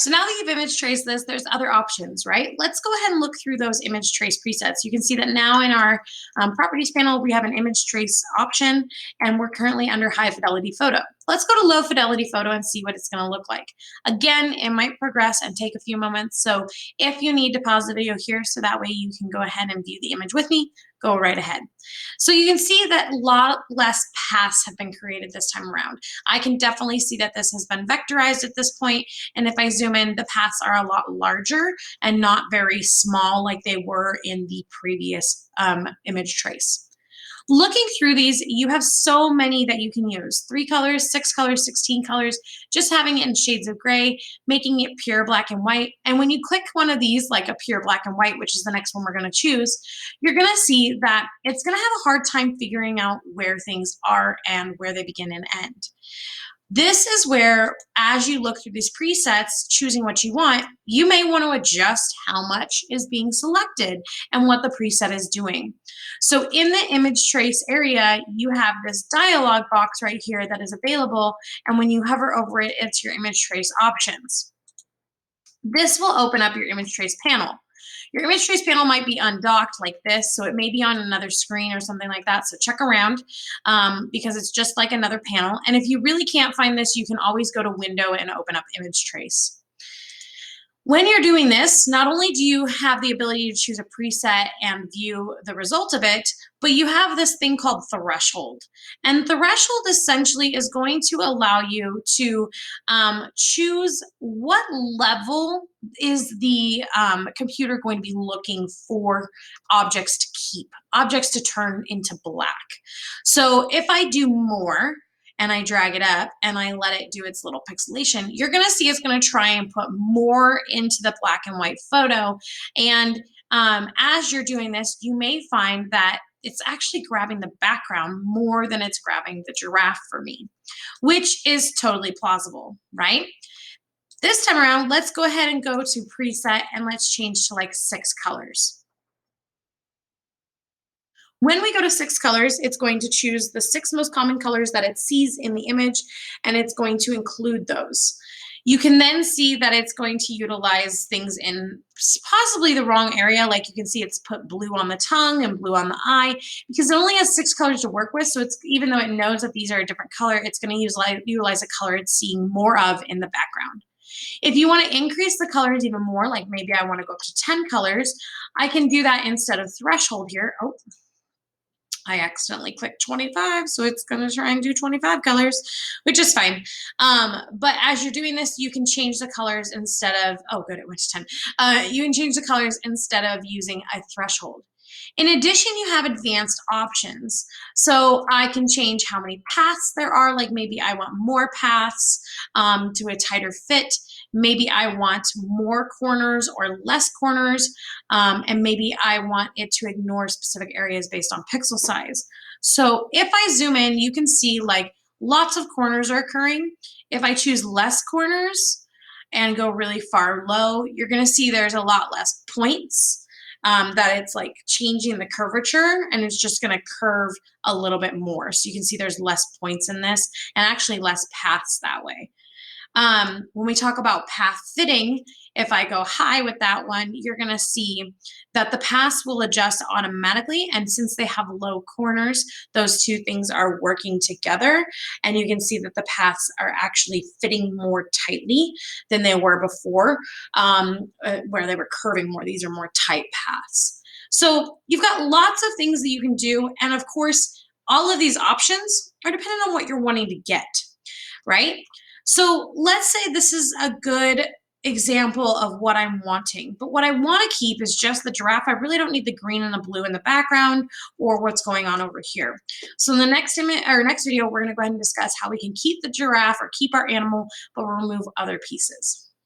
So now that you've image traced this, there's other options, right? Let's go ahead and look through those image trace presets. You can see that now in our properties panel, we have an image trace option, and we're currently under high fidelity photo. Let's go to low fidelity photo and see what it's going to look like. Again, it might progress and take a few moments. So if you need to pause the video here so that way you can go ahead and view the image with me, go right ahead. So you can see that a lot less paths have been created this time around. I can definitely see that this has been vectorized at this point, and if I zoom in, the paths are a lot larger and not very small like they were in the previous image trace. Looking through these, you have so many that you can use. 3 colors, 6 colors, 16 colors, just having it in shades of gray, making it pure black and white. And when you click one of these, like a pure black and white, which is the next one we're gonna choose, you're gonna see that it's gonna have a hard time figuring out where things are and where they begin and end. This is where, as you look through these presets, choosing what you want, you may want to adjust how much is being selected and what the preset is doing. So in the image trace area, you have this dialog box right here that is available. And when you hover over it, it's your image trace options. This will open up your image trace panel. Your image trace panel might be undocked like this, so it may be on another screen or something like that. So check around because it's just like another panel. And if you really can't find this, you can always go to Window and open up Image Trace. When you're doing this, not only do you have the ability to choose a preset and view the result of it, but you have this thing called threshold. And threshold essentially is going to allow you to choose what level is the computer going to be looking for objects to keep, objects to turn into black. So if I do more, and I drag it up and I let it do its little pixelation, you're gonna see it's gonna try and put more into the black and white photo. And as you're doing this, you may find that it's actually grabbing the background more than it's grabbing the giraffe for me, which is totally plausible, right? This time around, let's go ahead and go to preset and let's change to like 6 colors. When we go to 6 colors, it's going to choose the 6 most common colors that it sees in the image, and it's going to include those. You can then see that it's going to utilize things in possibly the wrong area. Like you can see it's put blue on the tongue and blue on the eye because it only has 6 colors to work with. So it's, even though it knows that these are a different color, it's going to utilize a color it's seeing more of in the background. If you want to increase the colors even more, like maybe I want to go up to 10 colors, I can do that instead of threshold here. Oh, I accidentally clicked 25, so it's going to try and do 25 colors, which is fine. But as you're doing this, you can change the colors instead of, oh, good, it went to 10. You can change the colors instead of using a threshold. In addition, you have advanced options. So I can change how many paths there are, like maybe I want more paths to a tighter fit. Maybe I want more corners or less corners, and maybe I want it to ignore specific areas based on pixel size. So if I zoom in, you can see like lots of corners are occurring. If I choose less corners and go really far low, you're gonna see there's a lot less points, that it's like changing the curvature and it's just gonna curve a little bit more. So you can see there's less points in this and actually less paths that way. When we talk about path fitting, if I go high with that one, you're going to see that the paths will adjust automatically. And since they have low corners, those two things are working together. And you can see that the paths are actually fitting more tightly than they were before, where they were curving more. These are more tight paths. So you've got lots of things that you can do. And of course, all of these options are dependent on what you're wanting to get, right? So let's say this is a good example of what I'm wanting, but what I want to keep is just the giraffe. I really don't need the green and the blue in the background or what's going on over here. So in the next video, we're going to go ahead and discuss how we can keep the giraffe or keep our animal, but remove other pieces.